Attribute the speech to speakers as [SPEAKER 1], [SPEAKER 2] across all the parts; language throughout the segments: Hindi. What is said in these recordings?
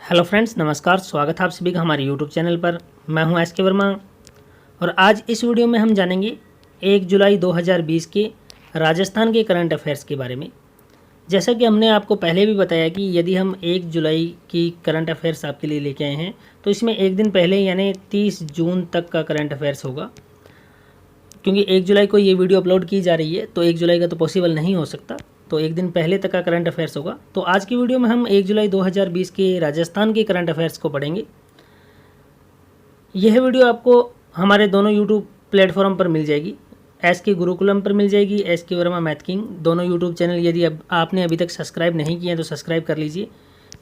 [SPEAKER 1] हेलो फ्रेंड्स, नमस्कार। स्वागत है आप सभी का हमारे यूट्यूब चैनल पर। मैं हूं एस के वर्मा और आज इस वीडियो में हम जानेंगे 1 जुलाई 2020 के राजस्थान के करंट अफेयर्स के बारे में। जैसा कि हमने आपको पहले भी बताया कि यदि हम 1 जुलाई की करंट अफेयर्स आपके लिए लेके आए हैं तो इसमें एक दिन पहले यानी 30 जून तक का करंट अफेयर्स होगा। क्योंकि 1 जुलाई को ये वीडियो अपलोड की जा रही है तो 1 जुलाई का तो पॉसिबल नहीं हो सकता, तो एक दिन पहले तक का करंट अफेयर्स होगा। तो आज की वीडियो में हम 1 जुलाई 2020 के राजस्थान के करंट अफेयर्स को पढ़ेंगे। यह वीडियो आपको हमारे दोनों यूट्यूब प्लेटफॉर्म पर मिल जाएगी। एस के गुरुकुलम पर मिल जाएगी, एस के वर्मा मैथ किंग, दोनों यूट्यूब चैनल यदि अब आपने अभी तक सब्सक्राइब नहीं किए हैं तो सब्सक्राइब कर लीजिए।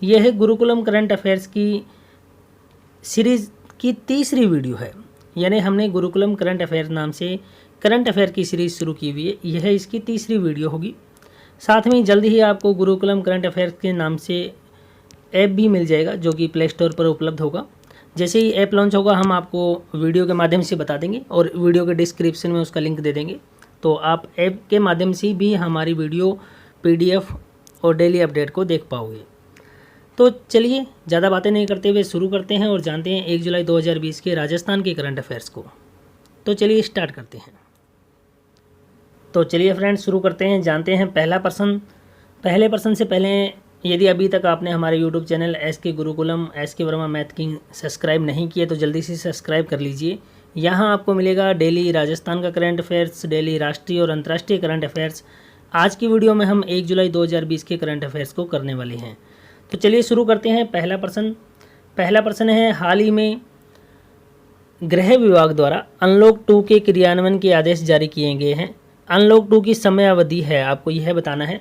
[SPEAKER 1] यह है गुरुकुलम करंट अफेयर्स की सीरीज़ की तीसरी वीडियो है, यानी हमने गुरुकुलम करंट अफेयर नाम से करंट अफेयर की सीरीज़ शुरू की हुई है। यह इसकी तीसरी वीडियो होगी। साथ में जल्द ही आपको गुरुकुलम करंट अफेयर्स के नाम से ऐप भी मिल जाएगा जो कि प्ले स्टोर पर उपलब्ध होगा। जैसे ही ऐप लॉन्च होगा हम आपको वीडियो के माध्यम से बता देंगे और वीडियो के डिस्क्रिप्शन में उसका लिंक दे देंगे, तो आप ऐप के माध्यम से भी हमारी वीडियो PDF और डेली अपडेट को देख पाओगे। तो चलिए ज़्यादा बातें नहीं करते हुए शुरू करते हैं और जानते हैं 1 जुलाई 2020 के राजस्थान के करंट अफेयर्स को। तो चलिए स्टार्ट करते हैं। तो चलिए फ्रेंड्स शुरू करते हैं, जानते हैं पहला प्रश्न। पहले प्रश्न से पहले यदि अभी तक आपने हमारे यूट्यूब चैनल एस के गुरुकुलम, एस के वर्मा मैथ किंग सब्सक्राइब नहीं किए तो जल्दी से सब्सक्राइब कर लीजिए। यहाँ आपको मिलेगा डेली राजस्थान का करंट अफेयर्स, डेली राष्ट्रीय और अंतर्राष्ट्रीय करंट अफेयर्स। आज की वीडियो में हम 1 जुलाई 2020 के करंट अफेयर्स को करने वाले हैं। तो चलिए शुरू करते हैं। पहला प्रश्न है, हाल ही में गृह विभाग द्वारा अनलॉक 2 के क्रियान्वयन के आदेश जारी किए गए हैं। अनलॉक 2 की समय अवधि है, आपको यह बताना है।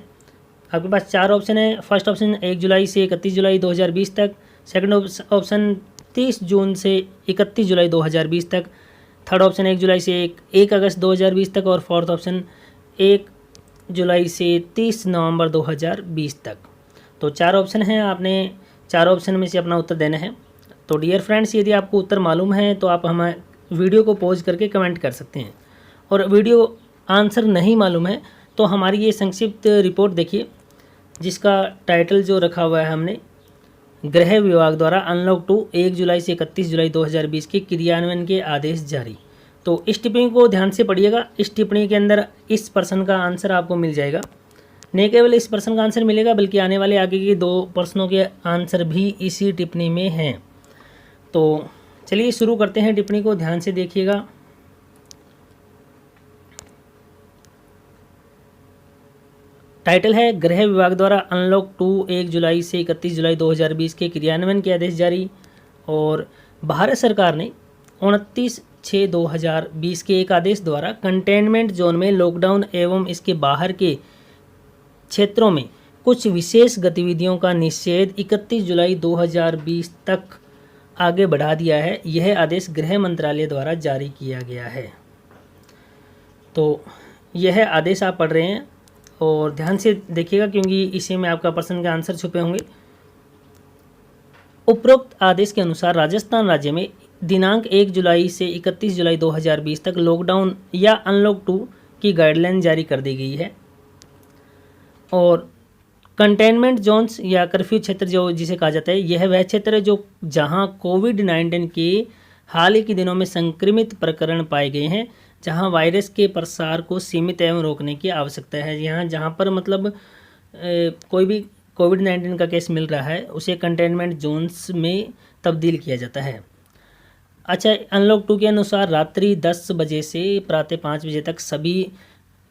[SPEAKER 1] आपके पास 4 ऑप्शन है। फर्स्ट ऑप्शन 1 जुलाई से 31 जुलाई 2020 तक, सेकंड ऑप्शन 30 जून से 31 जुलाई 2020 तक, थर्ड ऑप्शन 1 जुलाई से 1 अगस्त 2020 तक और फोर्थ ऑप्शन 1 जुलाई से 30 नवंबर 2020 तक। तो 4 ऑप्शन हैं, आपने 4 ऑप्शन में से अपना उत्तर देना है। तो डियर फ्रेंड्स, यदि आपको उत्तर मालूम है तो आप हमें वीडियो को पॉज करके कमेंट कर सकते हैं, और वीडियो आंसर नहीं मालूम है तो हमारी ये संक्षिप्त रिपोर्ट देखिए जिसका टाइटल जो रखा हुआ है हमने, गृह विभाग द्वारा अनलॉक 2 1 जुलाई से 31 जुलाई 2020 के क्रियान्वयन के आदेश जारी। तो इस टिप्पणी को ध्यान से पढ़िएगा। इस टिप्पणी के अंदर इस प्रश्न का आंसर आपको मिल जाएगा। न केवल इस प्रश्न का आंसर मिलेगा बल्कि आने वाले आगे के 2 प्रश्नों के आंसर भी इसी टिप्पणी में हैं। तो चलिए शुरू करते हैं, टिप्पणी को ध्यान से देखिएगा। टाइटल है, गृह विभाग द्वारा अनलॉक 2 1 जुलाई से 31 जुलाई 2020 के क्रियान्वयन के आदेश जारी। और भारत सरकार ने 29/6/2020 के एक आदेश द्वारा कंटेनमेंट जोन में लॉकडाउन एवं इसके बाहर के क्षेत्रों में कुछ विशेष गतिविधियों का निषेध 31 जुलाई 2020 तक आगे बढ़ा दिया है। यह आदेश गृह मंत्रालय द्वारा जारी किया गया है। तो यह आदेश आप पढ़ रहे हैं और ध्यान से देखिएगा क्योंकि इसी में आपका प्रश्न के आंसर छुपे होंगे। उपरोक्त आदेश के अनुसार राजस्थान राज्य में दिनांक 1 जुलाई से 31 जुलाई 2020 तक लॉकडाउन या अनलॉक 2 की गाइडलाइन जारी कर दी गई है। और कंटेनमेंट जोन्स या कर्फ्यू क्षेत्र जो जिसे कहा जाता है, यह वह क्षेत्र है जो जहां कोविड-19 के हाल ही के दिनों में संक्रमित प्रकरण पाए गए हैं, जहां वायरस के प्रसार को सीमित एवं रोकने की आवश्यकता है। यहाँ जहाँ पर मतलब कोई भी कोविड-19 का केस मिल रहा है उसे कंटेनमेंट जोन्स में तब्दील किया जाता है। अच्छा, अनलॉक 2 के अनुसार रात्रि 10 बजे से प्रातः 5 बजे तक सभी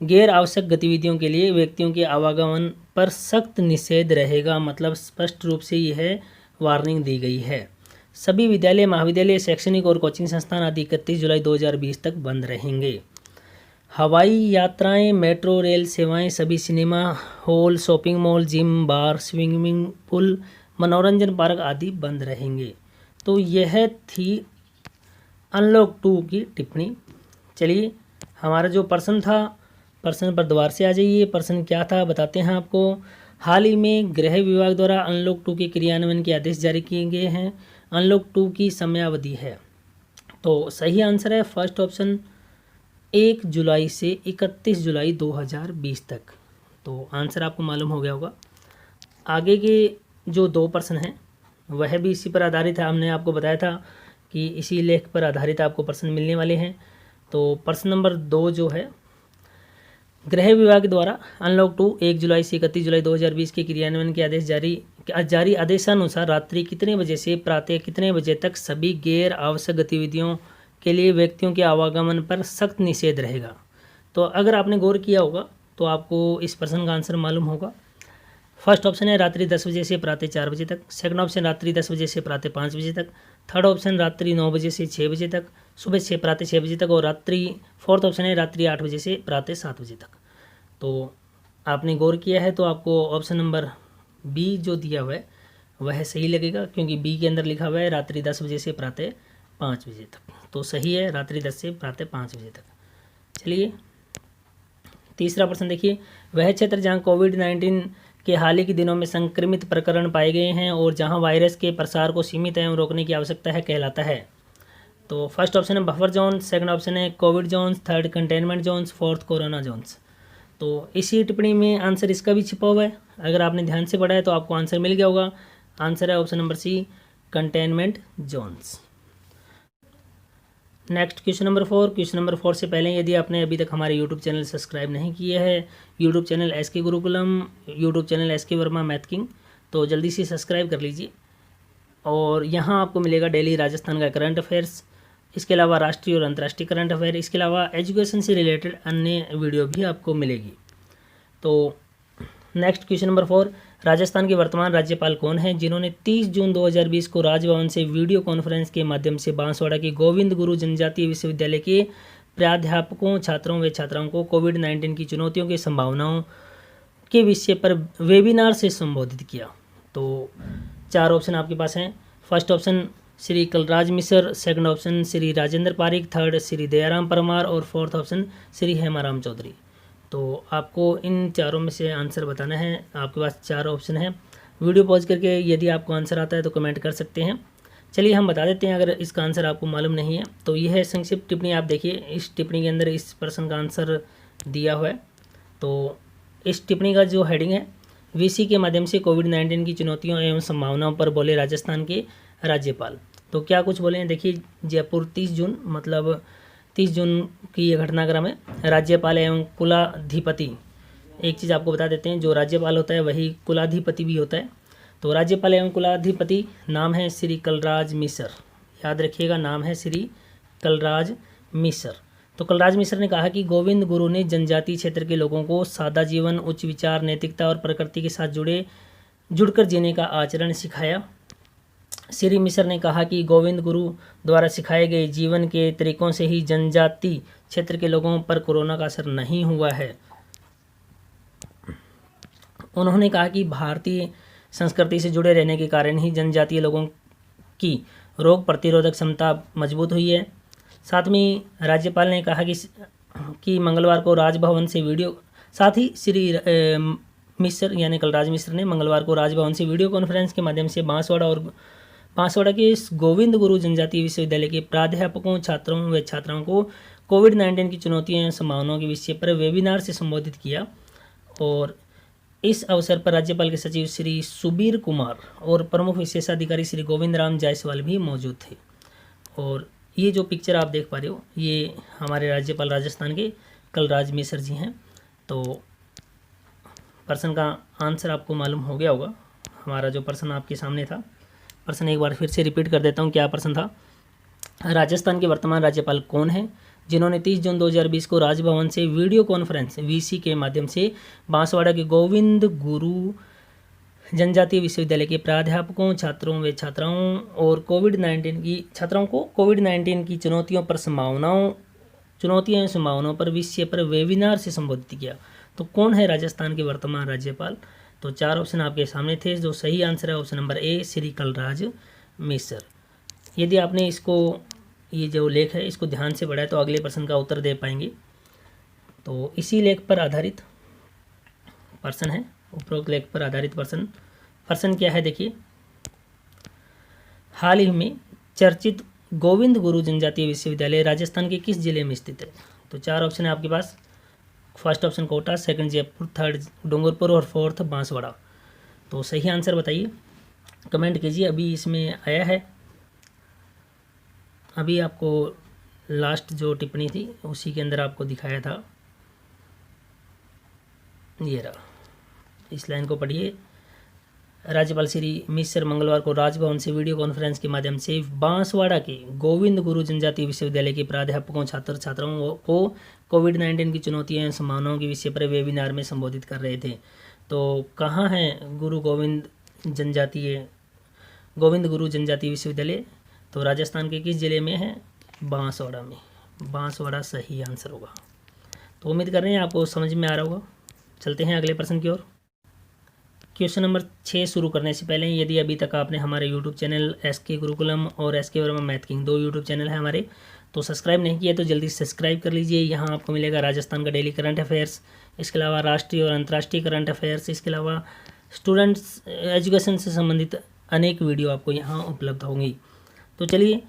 [SPEAKER 1] गैर आवश्यक गतिविधियों के लिए व्यक्तियों के आवागमन पर सख्त निषेध रहेगा। मतलब स्पष्ट रूप से यह वार्निंग दी गई है। सभी विद्यालय, महाविद्यालय, शैक्षणिक और कोचिंग संस्थान आदि 31 जुलाई 2020 तक बंद रहेंगे। हवाई यात्राएं, मेट्रो रेल सेवाएं, सभी cinema hall, shopping mall, gym, bar, swimming pool, मनोरंजन पार्क आदि बंद रहेंगे। तो यह थी अनलॉक 2 की टिप्पणी। चलिए हमारा जो प्रश्न था, प्रश्न पर दोबारा से आ जाइए। प्रश्न क्या था बताते हैं आपको। हाल ही में गृह विभाग द्वारा अनलॉक 2 के क्रियान्वयन के आदेश जारी किए गए हैं। अनलॉक 2 की समयावधि है, तो सही आंसर है फर्स्ट ऑप्शन 1 जुलाई से 31 जुलाई 2020 तक। तो आंसर आपको मालूम हो गया होगा। आगे के जो 2 प्रश्न हैं वह भी इसी पर आधारित है। हमने आपको बताया था कि इसी लेख पर आधारित आपको प्रश्न मिलने वाले हैं। तो प्रश्न नंबर 2 जो है, गृह विभाग द्वारा अनलॉक 2 1 जुलाई से 31 जुलाई 2020 के क्रियान्वयन के आदेश जारी आदेशानुसार रात्रि कितने बजे से प्रातः कितने बजे तक सभी गैर आवश्यक गतिविधियों के लिए व्यक्तियों के आवागमन पर सख्त निषेध रहेगा। तो अगर आपने गौर किया होगा तो आपको इस प्रश्न का आंसर मालूम होगा। फर्स्ट ऑप्शन है रात्रि 10 बजे से प्रातः 4 बजे तक, सेकंड ऑप्शन रात्रि 10 बजे से प्रातः 5 बजे तक, थर्ड ऑप्शन रात्रि 9 बजे से 6 बजे तक, सुबह से प्रातः 6 बजे तक, और फोर्थ ऑप्शन है रात्रि 8 बजे से प्रातः 7 बजे तक। तो आपने गौर किया है तो आपको ऑप्शन नंबर बी जो दिया हुआ है वह सही लगेगा, क्योंकि बी के अंदर लिखा हुआ है रात्रि 10 बजे से प्रातः 5 बजे तक। तो सही है रात्रि 10 से प्रातः 5 बजे तक। चलिए तीसरा प्रश्न देखिए, वह क्षेत्र जहां कोविड-19 के हाल ही के दिनों में संक्रमित प्रकरण पाए गए हैं और जहां वायरस के प्रसार को सीमित एवं रोकने की आवश्यकता है कहलाता है। तो फर्स्ट ऑप्शन है बफर जोन, सेकंड ऑप्शन है COVID zones, third containment zones, fourth corona zones. तो इसी टिप्पणी में आंसर इसका भी छिपा हुआ है। अगर आपने ध्यान से पढ़ा है तो आपको आंसर मिल गया होगा। आंसर है option number C, containment zones. Next question number 4। Question number 4 से पहले यदि आपने अभी तक हमारे यूट्यूब चैनल सब्सक्राइब नहीं किया है, YouTube channel SK Gurukulam, YouTube channel SK Verma math king, तो जल्दी से सब्सक्राइब कर लीजिए। और यहाँ आपको मिलेगा डेली राजस्थान का करंट अफेयर्स, इसके अलावा राष्ट्रीय और अंतर्राष्ट्रीय करंट अफेयर, इसके अलावा एजुकेशन से रिलेटेड अन्य वीडियो भी आपको मिलेगी। तो नेक्स्ट क्वेश्चन नंबर 4, राजस्थान के वर्तमान राज्यपाल कौन हैं जिन्होंने 30 जून 2020 को राजभवन से वीडियो कॉन्फ्रेंस के माध्यम से बांसवाड़ा के गोविंद गुरु जनजातीय विश्वविद्यालय के प्राध्यापकों, छात्रों व छात्राओं को कोविड-19 की चुनौतियों की संभावनाओं के विषय पर वेबिनार से संबोधित किया। तो 4 ऑप्शन आपके पास हैं। First option Shri Kalraj Mishra, second option Shri Rajendra Pareek, third Shri Dayaram Parmar और फोर्थ ऑप्शन श्री हेमाराम चौधरी। तो आपको इन चारों में से आंसर बताना है। आपके पास 4 ऑप्शन हैं। वीडियो पॉज करके यदि आपको आंसर आता है तो कमेंट कर सकते हैं। चलिए हम बता देते हैं अगर इसका आंसर आपको मालूम नहीं है तो यह है संक्षिप्त टिप्पणी। आप देखिए इस टिप्पणी के अंदर इस प्रश्न का आंसर दिया हुआ है। तो इस टिप्पणी का जो हेडिंग है, वीसी के माध्यम से कोविड-19 की चुनौतियों एवं संभावनाओं पर बोले राजस्थान के राज्यपाल। तो क्या कुछ बोले हैं देखिए, जयपुर 30 जून मतलब 30 जून की यह घटनाक्रम है। राज्यपाल एवं कुलाधिपति, एक चीज़ आपको बता देते हैं, जो राज्यपाल होता है वही कुलाधिपति भी होता है। तो राज्यपाल एवं कुलाधिपति नाम है श्री कलराज मिश्र, याद रखिएगा नाम है श्री कलराज मिश्र। तो कलराज मिश्र ने कहा कि गोविंद गुरु ने जनजातीय क्षेत्र के लोगों को सादा जीवन, उच्च विचार, नैतिकता और प्रकृति के साथ जुड़कर जीने का आचरण सिखाया। श्री मिश्र ने कहा कि गोविंद गुरु द्वारा सिखाए गए जीवन के तरीकों से ही जनजाति क्षेत्र के लोगों पर कोरोना का असर नहीं हुआ है। उन्होंने कहा कि भारतीय संस्कृति से जुड़े रहने के कारण ही जनजातीय लोगों की रोग प्रतिरोधक क्षमता मजबूत हुई है। साथ में राज्यपाल ने कहा कि मंगलवार को राजभवन से वीडियो, साथ ही श्री मिश्र यानी कलराज मिश्र ने मंगलवार को राजभवन से वीडियो कॉन्फ्रेंस के माध्यम से बांसवाड़ा के गोविंद गुरु जनजातीय विश्वविद्यालय के प्राध्यापकों, छात्रों व छात्राओं को कोविड-19 की चुनौतियों एवं संभावनाओं के विषय पर वेबिनार से संबोधित किया। और इस अवसर पर राज्यपाल के सचिव श्री सुबीर कुमार और प्रमुख विशेषाधिकारी श्री गोविंद राम जायसवाल भी मौजूद थे। और ये जो पिक्चर आप देख पा रहे हो ये हमारे राज्यपाल राजस्थान के कलराज मिश्र जी हैं। तो प्रश्न का आंसर आपको मालूम हो गया होगा। हमारा जो प्रश्न आपके सामने था, प्रश्न एक बार फिर से रिपीट कर देता हूँ, क्या प्रश्न था। राजस्थान के वर्तमान राज्यपाल कौन हैं जिन्होंने 30 जून 2020 को राजभवन से वीडियो कॉन्फ्रेंस वीसी के माध्यम से बांसवाड़ा के गोविंद गुरु जनजातीय विश्वविद्यालय के प्राध्यापकों, छात्रों व छात्राओं और कोविड-19 की चुनौतियों एवं संभावनाओं पर विषय पर वेबिनार से संबोधित किया। तो कौन है राजस्थान के वर्तमान राज्यपाल? तो 4 ऑप्शन आपके सामने थे। जो सही आंसर है option number A, Shri Kalraj Mishra. यदि आपने ये जो लेख है इसको ध्यान से पढ़ा है तो अगले प्रश्न का उत्तर दे पाएंगे। तो इसी लेख पर आधारित प्रश्न है, उपरोक्त लेख पर आधारित प्रश्न क्या है देखिए, हाल ही में चर्चित गोविंद गुरु जनजातीय विश्वविद्यालय राजस्थान के किस जिले में स्थित है? तो 4 ऑप्शन है आपके पास। First option Kota, second Jaipur, third Dungarpur और फोर्थ बांसवाड़ा। तो सही आंसर बताइए। कमेंट कीजिए। अभी इसमें आया है, अभी आपको लास्ट जो टिप्पणी थी उसी के अंदर आपको दिखाया था, ये रहा, इस लाइन को पढ़िए। राज्यपाल श्री मिश्र मंगलवार को राजभवन से वीडियो कॉन्फ्रेंस के माध्यम से बांसवाड़ा के गोविंद गुरु जनजातीय विश्वविद्यालय के प्राध्यापकों, छात्र छात्राओं को कोविड-19 की चुनौतियां एवं संभावनाओं के विषय पर वेबिनार में संबोधित कर रहे थे। तो कहाँ है गोविंद गुरु जनजातीय विश्वविद्यालय? तो राजस्थान के किस जिले में है? बांसवाड़ा में। बांसवाड़ा सही आंसर होगा। तो उम्मीद कर रहे हैं आपको समझ में आ रहा होगा। चलते हैं अगले प्रश्न की ओर। क्वेश्चन नंबर 6 शुरू करने से पहले यदि अभी तक आपने हमारे यूट्यूब चैनल एसके गुरुकुलम और SK Verma math king, 2 YouTube channel है हमारे, तो सब्सक्राइब नहीं किया तो जल्दी सब्सक्राइब कर लीजिए। यहाँ आपको मिलेगा राजस्थान का डेली करंट अफेयर्स, इसके अलावा राष्ट्रीय और अंतर्राष्ट्रीय करंट अफेयर्स, इसके अलावा स्टूडेंट्स एजुकेशन से संबंधित अनेक वीडियो आपको यहाँ उपलब्ध होंगी। तो चलिए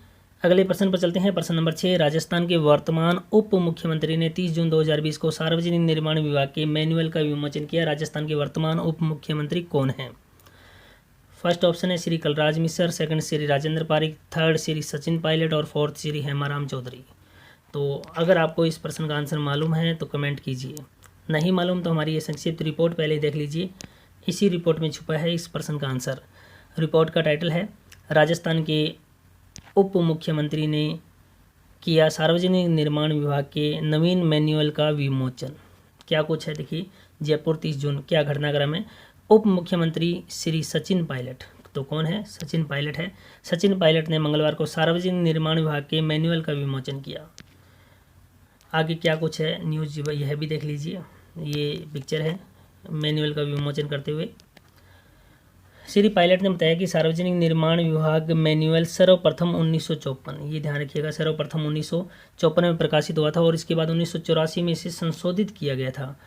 [SPEAKER 1] अगले प्रश्न पर चलते हैं। प्रश्न नंबर 6, राजस्थान के वर्तमान उप मुख्यमंत्री ने 30 जून 2020 को सार्वजनिक निर्माण विभाग के मैनुअल का विमोचन किया। राजस्थान के वर्तमान उप मुख्यमंत्री कौन हैं? फर्स्ट ऑप्शन है श्री कलराज मिश्र, सेकंड श्री राजेंद्र पारिक, थर्ड श्री सचिन पायलट और फोर्थ श्री हेमाराम चौधरी। तो अगर आपको इस प्रश्न का आंसर मालूम है तो कमेंट कीजिए, नहीं मालूम तो हमारी ये संक्षिप्त रिपोर्ट पहले देख लीजिए। इसी रिपोर्ट में छुपा है इस प्रश्न का आंसर। रिपोर्ट का टाइटल है राजस्थान के उप मुख्यमंत्री ने किया सार्वजनिक निर्माण विभाग के नवीन मैनुअल का विमोचन। क्या कुछ है देखिए। जयपुर 30 जून, क्या घटनाक्रम है? उप मुख्यमंत्री श्री सचिन पायलट, तो कौन है? सचिन पायलट है। सचिन पायलट ने मंगलवार को सार्वजनिक निर्माण विभाग के मैनुअल का विमोचन किया। आगे क्या कुछ है न्यूज़, यह भी देख लीजिए। ये पिक्चर है मैनुअल का विमोचन करते हुए। श्री पायलट ने बताया कि सार्वजनिक निर्माण विभाग मैनुअल सर्वप्रथम 1954, ये ध्यान रखिएगा, सर्वप्रथम 1954 में प्रकाशित हुआ था और इसके बाद 1984 में इसे संशोधित किया गया था।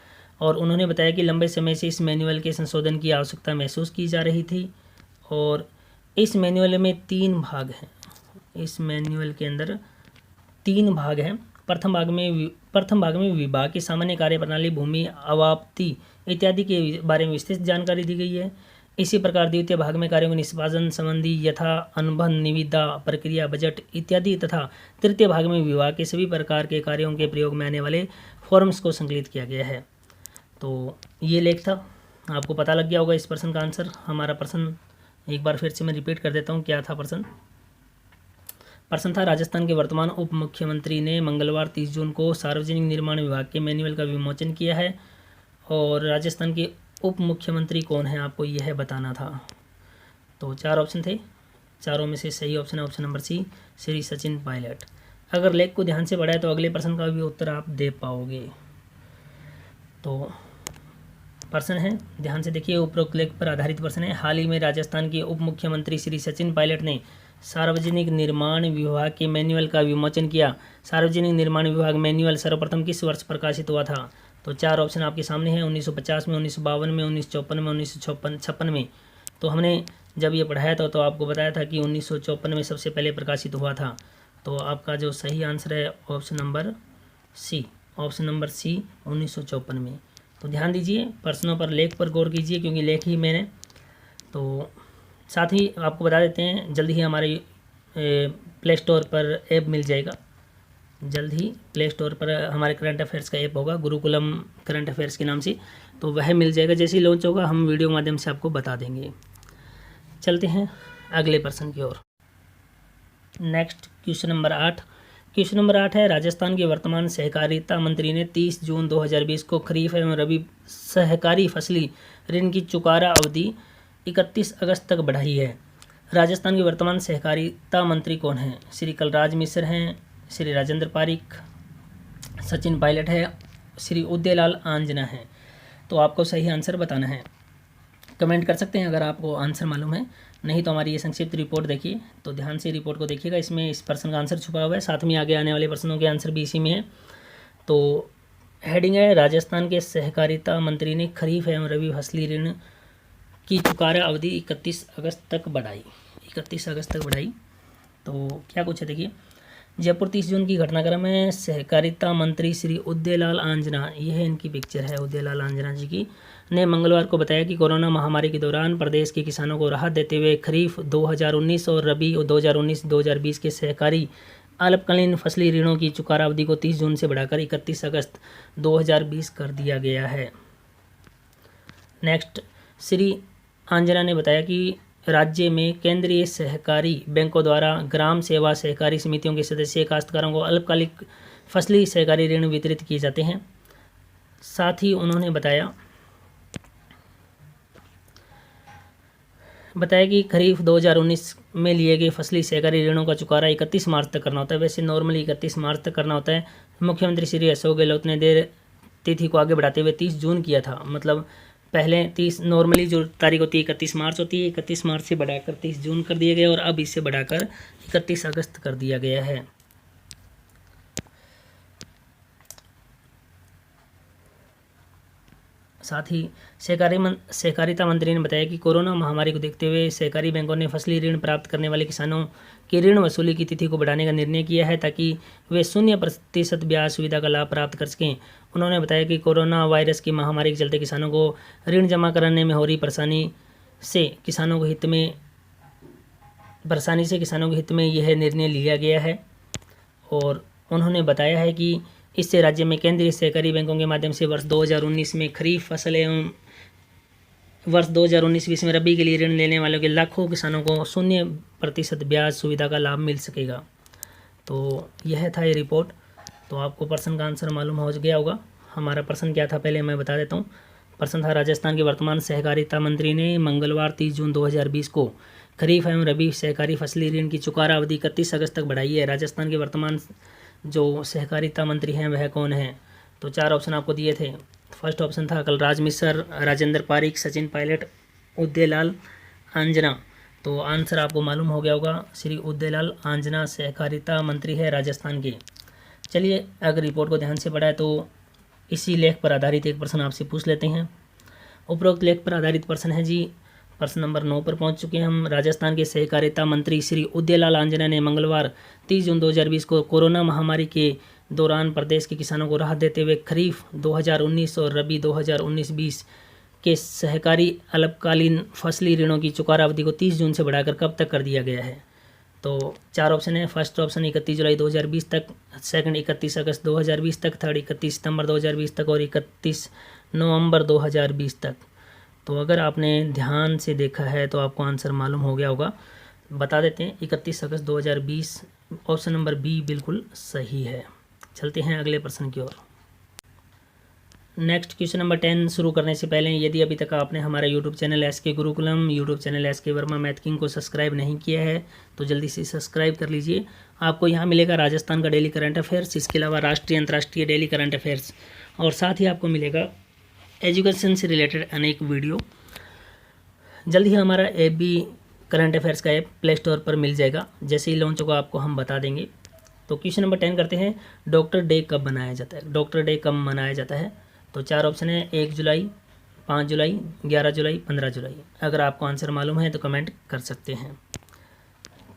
[SPEAKER 1] और उन्होंने बताया कि लंबे समय से इस मैनुअल के संशोधन की आवश्यकता महसूस की जा रही थी और इस मैनुअल में 3 भाग हैं। इस मैनुअल के अंदर 3 भाग हैं। प्रथम भाग में विभाग की सामान्य कार्यप्रणाली, भूमि अवाप्ति इत्यादि के बारे में विस्तृत जानकारी दी गई है। इसी प्रकार द्वितीय भाग में कार्यों के निष्पादन संबंधी यथा अनुबंध, निविदा, प्रक्रिया, बजट इत्यादि तथा तृतीय भाग में विभाग के सभी प्रकार के कार्यों के प्रयोग में आने वाले फॉर्म्स को संकलित किया गया है। तो ये लेख था, आपको पता लग गया होगा इस प्रश्न का आंसर। हमारा प्रश्न एक बार फिर से मैं रिपीट कर देता हूँ, क्या था प्रश्न? प्रश्न था राजस्थान के वर्तमान उप मुख्यमंत्री ने मंगलवार 30 जून को सार्वजनिक निर्माण विभाग के मैनुअल का विमोचन किया है और राजस्थान के उप मुख्यमंत्री कौन है आपको यह बताना था। तो 4 ऑप्शन थे, चारों में से सही ऑप्शन है option number C, Shri Sachin Pilot. अगर लेख को ध्यान से पढ़ा है तो अगले प्रश्न का भी उत्तर आप दे पाओगे। तो प्रश्न है, ध्यान से देखिए, उपरोक्त लेख पर आधारित प्रश्न है। हाल ही में राजस्थान के उप मुख्यमंत्री श्री सचिन पायलट ने सार्वजनिक निर्माण विभाग के मैनुअल का विमोचन किया। सार्वजनिक निर्माण विभाग मैनुअल सर्वप्रथम किस वर्ष प्रकाशित हुआ था? तो 4 ऑप्शन आपके सामने हैं, 1950 में, 1952 में, 1954 में, 1956 में। तो हमने जब ये पढ़ाया था तो आपको बताया था कि 1954 में सबसे पहले प्रकाशित हुआ था। तो आपका जो सही आंसर है option number C, option number C 1954 में। तो ध्यान दीजिए, प्रश्नों पर लेख पर गौर कीजिए क्योंकि लेख ही मैंने। तो साथ ही आपको बता देते हैं जल्द ही हमारे प्ले स्टोर पर ऐप मिल जाएगा। जल्द ही प्ले स्टोर पर हमारे करंट अफेयर्स का ऐप होगा, गुरुकुलम करंट अफेयर्स के नाम से, तो वह मिल जाएगा। जैसे ही लॉन्च होगा हम वीडियो के माध्यम से आपको बता देंगे। चलते हैं अगले प्रश्न की ओर। Next question number 8। Question number 8 है, राजस्थान के वर्तमान सहकारिता मंत्री ने 30 जून 2020 को खरीफ एवं रबी सहकारी फसली ऋण की चुकारा अवधि 31 अगस्त तक बढ़ाई है। राजस्थान के वर्तमान सहकारिता मंत्री कौन हैं? श्री कलराज मिश्र हैं, श्री राजेंद्र पारिक, सचिन पायलट है, श्री उदयलाल आंजना है। तो आपको सही आंसर बताना है, कमेंट कर सकते हैं अगर आपको आंसर मालूम है, नहीं तो हमारी ये संक्षिप्त रिपोर्ट देखिए। तो ध्यान से रिपोर्ट को देखिएगा, इसमें इस प्रश्न का आंसर छुपा हुआ है, साथ में आगे आने वाले प्रश्नों के आंसर भी इसी में है। तो हेडिंग है, राजस्थान के सहकारिता मंत्री ने खरीफ एवं रबी फसली ऋण की चुकारा अवधि 31 अगस्त तक बढ़ाई। 31 अगस्त तक बढ़ाई। तो क्या कुछ है देखिए, जयपुर 30 जून की घटनाक्रम है। सहकारिता मंत्री श्री उदयलाल आंजना, यह है इनकी पिक्चर है उदयलाल आंजना जी की, ने मंगलवार को बताया कि कोरोना महामारी के दौरान प्रदेश के किसानों को राहत देते हुए खरीफ 2019 और रबी 2019-2020 के सहकारी अल्पकालीन फसली ऋणों की चुकारा अवधि को 30 जून से बढ़ाकर 31 अगस्त 2020 कर दिया गया है। नेक्स्ट, श्री आंजना ने बताया कि राज्य में केंद्रीय सहकारी बैंकों द्वारा ग्राम सेवा सहकारी समितियों के सदस्य काश्तकारों को अल्पकालिक फसली सहकारी ऋण वितरित किए जाते हैं। साथ ही उन्होंने बताया कि खरीफ 2019 में लिए गए फसली सहकारी ऋणों का चुकारा 31 मार्च तक करना होता है। वैसे नॉर्मली 31 मार्च तक करना होता है। मुख्यमंत्री श्री अशोक गहलोत ने देर तिथि को आगे बढ़ाते हुए 30 जून किया था। मतलब पहले 30 नॉर्मली जो तारीख होती है 31 मार्च होती है, 31 मार्च से बढ़ाकर 30 जून कर दिया गया और अब इसे बढ़ाकर 31 अगस्त कर दिया गया है। साथ ही सहकारिता मंत्री ने बताया कि कोरोना महामारी को देखते हुए सहकारी बैंकों ने फसली ऋण प्राप्त करने वाले किसानों की ऋण वसूली की तिथि को बढ़ाने का निर्णय किया है ताकि वे 0% ब्याज सुविधा का लाभ प्राप्त कर सकें। उन्होंने बताया कि कोरोना वायरस की महामारी के चलते किसानों को ऋण जमा कराने में हो रही परेशानी से किसानों के हित में यह निर्णय लिया गया है। और उन्होंने बताया है कि इससे राज्य में केंद्रीय सहकारी बैंकों के माध्यम से वर्ष 2019 में खरीफ फसल एवं वर्ष 2019-20 में रबी के लिए ऋण लेने वालों के लाखों किसानों को 0% ब्याज सुविधा का लाभ मिल सकेगा। तो यह था ये रिपोर्ट। तो आपको प्रश्न का आंसर मालूम हो गया होगा। हमारा प्रश्न क्या था पहले मैं बता देता हूँ। प्रश्न था, राजस्थान के वर्तमान सहकारिता मंत्री ने मंगलवार 30 जून 2020 को खरीफ एवं रबी सहकारी फसली ऋण की चुकारा अवधि 31 अगस्त तक बढ़ाई है। राजस्थान के वर्तमान जो सहकारिता मंत्री हैं वह कौन है? तो 4 ऑप्शन आपको दिए थे। फर्स्ट ऑप्शन था कलराज मिश्र, राजेंद्र पारिक, सचिन पायलट, उदयलाल आंजना। तो आंसर आपको मालूम हो गया होगा, श्री उदयलाल आंजना सहकारिता मंत्री है राजस्थान के। चलिए अगर रिपोर्ट को ध्यान से पढ़ा है तो इसी लेख पर आधारित एक प्रश्न आपसे पूछ लेते हैं। उपरोक्त लेख पर आधारित प्रश्न है जी। प्रश्न नंबर 9 पर पहुंच चुके हैं हम। राजस्थान के सहकारिता मंत्री श्री उदयलाल आंजना ने मंगलवार 30 जून 2020 को कोरोना महामारी के दौरान प्रदेश के किसानों को राहत देते हुए खरीफ 2019 और रबी 2019-20 के सहकारी अल्पकालीन फसली ऋणों की चुकारा अवधि को 30 जून से बढ़ाकर कब तक कर दिया गया है? तो 4 ऑप्शन है। फर्स्ट ऑप्शन 31 जुलाई 2020 तक, सेकंड 31 अगस्त 2020 तक, थर्ड 31 सितंबर 2020 तक और 31 नवंबर 2020 तक। तो अगर आपने ध्यान से देखा है तो आपको आंसर मालूम हो गया होगा। बता देते हैं 31 अगस्त 2020, ऑप्शन नंबर बी बिल्कुल सही है। चलते हैं अगले प्रश्न की ओर। नेक्स्ट क्वेश्चन नंबर 10 शुरू करने से पहले यदि अभी तक आपने हमारा YouTube channel SK Gurukulam, YouTube channel SK Verma math king को सब्सक्राइब नहीं किया है तो जल्दी से सब्सक्राइब कर लीजिए। आपको यहाँ मिलेगा राजस्थान का डेली करंट अफेयर्स, इसके अलावा राष्ट्रीय अंतर्राष्ट्रीय डेली करंट अफेयर्स और साथ ही आपको मिलेगा एजुकेशन से रिलेटेड अनेक वीडियो। जल्द ही हमारा ऐप भी करंट अफेयर्स का ऐप प्ले स्टोर पर मिल जाएगा। जैसे ही लॉन्च होगा आपको हम बता देंगे। तो क्वेश्चन नंबर 10 करते हैं। डॉक्टर डे कब मनाया जाता है? डॉक्टर डे कब मनाया जाता है? तो 4 ऑप्शन है। 1 जुलाई, 5 जुलाई, 11 जुलाई, 15 जुलाई। अगर आपको आंसर मालूम है तो कमेंट कर सकते हैं।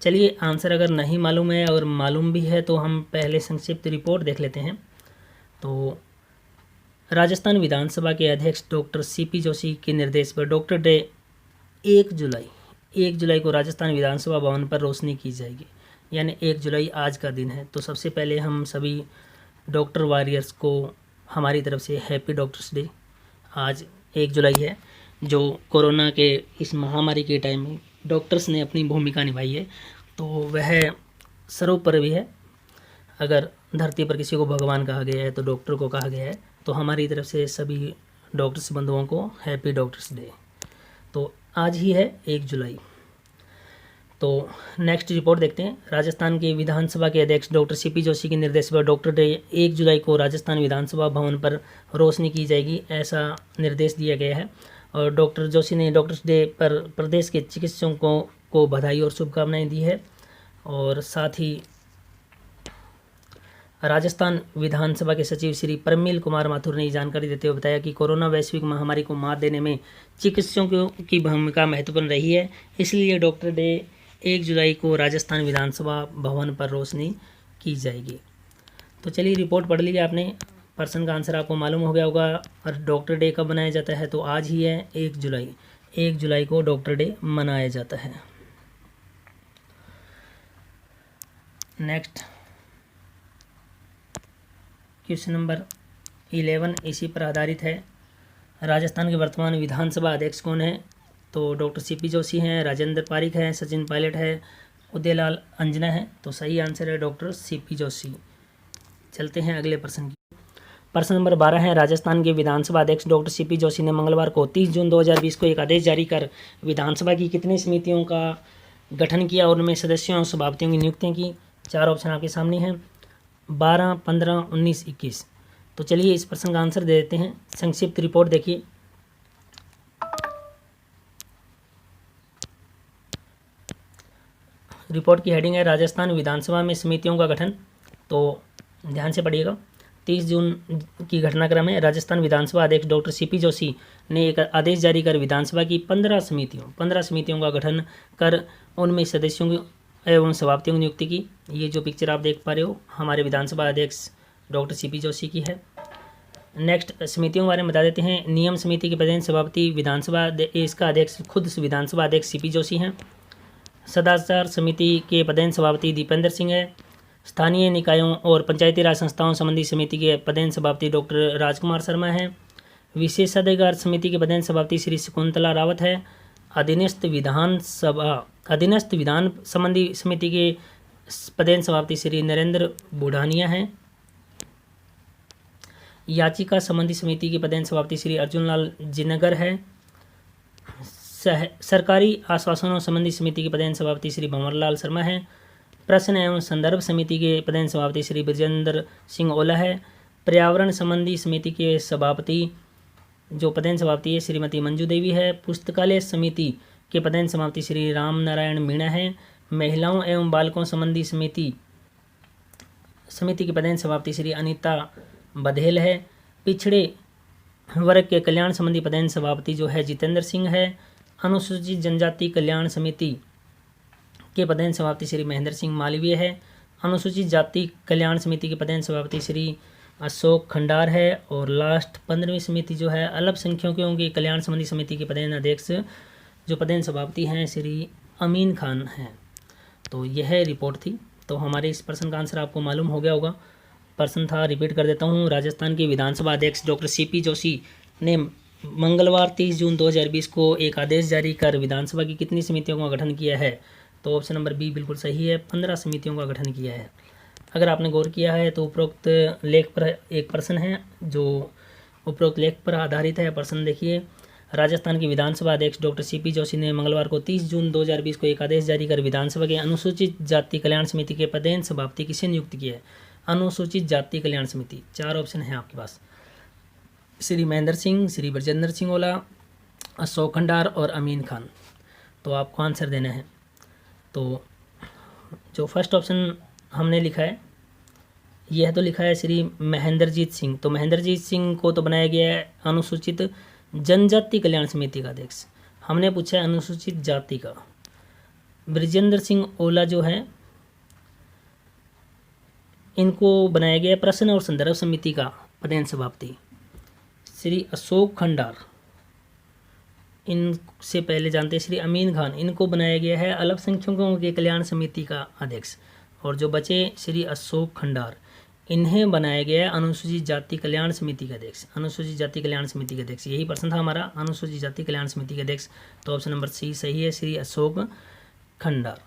[SPEAKER 1] चलिए आंसर अगर नहीं मालूम है और मालूम भी है तो हम पहले संक्षिप्त रिपोर्ट देख लेते हैं। तो राजस्थान विधानसभा के अध्यक्ष डॉक्टर सीपी जोशी के निर्देश पर डॉक्टर डे 1 जुलाई को राजस्थान विधानसभा भवन पर रोशनी की जाएगी। यानी 1 जुलाई आज का दिन है। तो सबसे पहले हम सभी डॉक्टर वॉरियर्स को हमारी तरफ से हैप्पी डॉक्टर्स डे। आज 1 जुलाई है, जो कोरोना के इस महामारी के टाइम में डॉक्टर्स ने अपनी भूमिका निभाई है, तो वह सर्वोपरि है। अगर धरती पर किसी को भगवान कहा गया है तो डॉक्टर को कहा गया है। तो हमारी तरफ से सभी डॉक्टर्स बंधुओं को हैप्पी डॉक्टर्स डे। तो आज ही है 1 जुलाई। तो नेक्स्ट रिपोर्ट देखते हैं। राजस्थान के विधानसभा के अध्यक्ष डॉक्टर सीपी जोशी के निर्देश पर डॉक्टर डे 1 जुलाई को राजस्थान विधानसभा भवन पर रोशनी की जाएगी, ऐसा निर्देश दिया गया है। और डॉक्टर जोशी ने डॉक्टर्स डे पर प्रदेश के चिकित्सकों को बधाई और शुभकामनाएं दी है। और साथ ही राजस्थान विधानसभा के सचिव श्री प्रमिल कुमार माथुर ने जानकारी देते हुए बताया कि कोरोना वैश्विक महामारी को मात देने में चिकित्सकों की भूमिका महत्वपूर्ण रही है, इसलिए डॉक्टर डे 1 जुलाई को राजस्थान विधानसभा भवन पर रोशनी की जाएगी। तो चलिए रिपोर्ट पढ़ लीजिए आपने, प्रश्न का आंसर आपको मालूम हो गया होगा। और डॉक्टर डे कब मनाया जाता है? तो आज ही है 1 जुलाई। 1 जुलाई को डॉक्टर डे मनाया जाता है। नेक्स्ट क्वेश्चन नंबर 11 इसी पर आधारित है। राजस्थान के वर्तमान विधानसभा अध्यक्ष कौन है? तो डॉक्टर सीपी जोशी हैं, राजेंद्र पारिक हैं, सचिन पायलट है, उदयलाल अंजना है। तो सही आंसर है डॉक्टर सीपी जोशी। चलते हैं अगले प्रश्न की। प्रश्न नंबर 12 है। राजस्थान के विधानसभा अध्यक्ष डॉक्टर सीपी जोशी ने मंगलवार को 30 जून 2020 को एक आदेश जारी कर विधानसभा की कितनी समितियों का गठन किया और उनमें सदस्यों और सभापतियों की नियुक्तियां की? 4 ऑप्शन आपके सामने हैं, 12, 15, 19, 21। तो चलिए इस प्रश्न का आंसर दे देते हैं। संक्षिप्त रिपोर्ट देखिए। रिपोर्ट की हेडिंग है राजस्थान विधानसभा में समितियों का गठन। तो ध्यान से पढ़िएगा। 30 जून की घटनाक्रम है। राजस्थान विधानसभा अध्यक्ष डॉक्टर सीपी जोशी ने एक आदेश जारी कर विधानसभा की 15 समितियों का गठन कर उनमें सदस्यों की एवं सभापतियों की नियुक्ति की। ये जो पिक्चर आप देख पा रहे हो हमारे विधानसभा अध्यक्ष डॉक्टर सीपी जोशी की है। नेक्स्ट समितियों के बारे में बता देते हैं। नियम समिति के पदेन सभापति विधानसभा इसका अध्यक्ष खुद विधानसभा अध्यक्ष सीपी जोशी हैं। सदाचार समिति के पदेन सभापति दीपेंद्र सिंह है। स्थानीय निकायों और पंचायती राज संस्थाओं संबंधी समिति के पदेन सभापति डॉक्टर राजकुमार शर्मा हैं। विशेषाधिकार समिति के पदेन सभापति श्री शकुंतला रावत है। अधीनस्थ विधान संबंधी समिति के पदेन सभापति श्री नरेंद्र बुढ़ानिया हैं। याचिका संबंधी समिति के पदेन सभापति श्री अर्जुन लाल जिनगर है। सरकारी आश्वासनों संबंधी समिति के पदेन सभापति श्री भंवरलाल शर्मा हैं। प्रश्न एवं संदर्भ समिति के पदेन सभापति श्री ब्रजेंद्र सिंह ओला है। पर्यावरण संबंधी समिति के सभापति जो पदेन सभापति है श्रीमती मंजू देवी है। पुस्तकालय समिति के पदेन सभापति श्री राम नारायण मीणा है। महिलाओं एवं बालकों संबंधी समिति के पदेन सभापति श्री अनीता बधेल है। पिछड़े वर्ग के कल्याण संबंधी पदेन सभापति जो है जितेंद्र सिंह है। अनुसूचित जनजाति कल्याण समिति के पदेन सभापति श्री महेंद्र सिंह मालवीय है। अनुसूचित जाति कल्याण समिति के पदेन सभापति श्री अशोक खंडार है। और लास्ट 15वीं समिति जो है अल्पसंख्यकों के कल्याण संबंधी समिति के पदेन अध्यक्ष जो पदेन सभापति हैं श्री अमीन खान हैं। तो यह रिपोर्ट थी। तो हमारे इस प्रश्न का आंसर आपको मालूम हो गया होगा। प्रश्न था, रिपीट कर देता हूँ। राजस्थान के विधानसभा अध्यक्ष डॉक्टर सीपी जोशी ने मंगलवार 30 जून 2020 को एक आदेश जारी कर विधानसभा की कितनी समितियों का गठन किया है? तो ऑप्शन नंबर बी बिल्कुल सही है, 15 समितियों का गठन किया है। अगर आपने गौर किया है तो उपरोक्त लेख पर एक प्रश्न है जो उपरोक्त लेख पर आधारित है। प्रश्न देखिए। राजस्थान के विधानसभा अध्यक्ष डॉक्टर सीपी जोशी ने मंगलवार को 30 जून 2020 को एक आदेश जारी कर विधानसभा के अनुसूचित जाति कल्याण समिति के पदेन सभापति किसे नियुक्त किया है? अनुसूचित जाति कल्याण समिति 4 ऑप्शन है आपके पास, श्री महेंद्र सिंह, श्री ब्रजेंद्र सिंह ओला, अशोक खंडार और अमीन खान। तो आपको आंसर देना है। तो जो फर्स्ट ऑप्शन हमने लिखा है यह तो लिखा है श्री महेंद्रजीत सिंह। तो महेंद्रजीत सिंह को तो बनाया गया है अनुसूचित जनजाति कल्याण समिति का अध्यक्ष। हमने पूछा है अनुसूचित जाति का। ब्रजेंद्र सिंह ओला जो है इनको बनाया गया प्रश्न और संदर्भ समिति का पदेन सभापति। श्री अशोक खंडार इनसे पहले जानते हैं श्री अमीन खान, इनको बनाया गया है अल्पसंख्यकों के कल्याण समिति का अध्यक्ष। और जो बचे श्री अशोक खंडार इन्हें बनाया गया है अनुसूचित जाति कल्याण समिति का अध्यक्ष। अनुसूचित जाति कल्याण समिति का अध्यक्ष यही प्रश्न था हमारा, अनुसूचित जाति कल्याण समिति का अध्यक्ष। तो ऑप्शन नंबर सी सही है, श्री अशोक खंडार।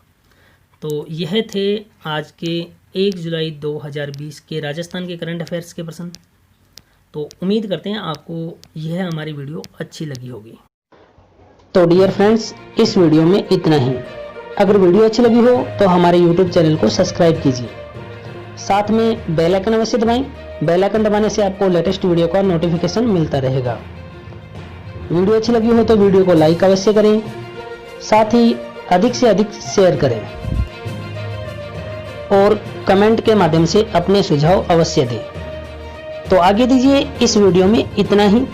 [SPEAKER 1] तो यह थे आज के 1 जुलाई 2020 के राजस्थान के करंट अफेयर्स के प्रश्न। तो उम्मीद करते हैं आपको यह हमारी वीडियो अच्छी लगी होगी।
[SPEAKER 2] तो डियर फ्रेंड्स, इस वीडियो में इतना ही। अगर वीडियो अच्छी लगी हो तो हमारे YouTube चैनल को सब्सक्राइब कीजिए, साथ में बेल आइकन अवश्य दबाएं। बेल आइकन दबाने से आपको लेटेस्ट वीडियो का नोटिफिकेशन मिलता रहेगा। वीडियो अच्छी लगी हो तो वीडियो को लाइक अवश्य करें, साथ ही अधिक से अधिक शेयर करें और कमेंट के माध्यम से अपने सुझाव अवश्य दें। तो आगे दीजिए, इस वीडियो में इतना ही।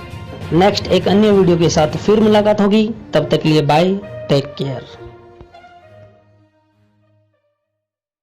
[SPEAKER 2] नेक्स्ट एक अन्य वीडियो के साथ फिर मुलाकात होगी। तब तक के लिए बाय, टेक केयर।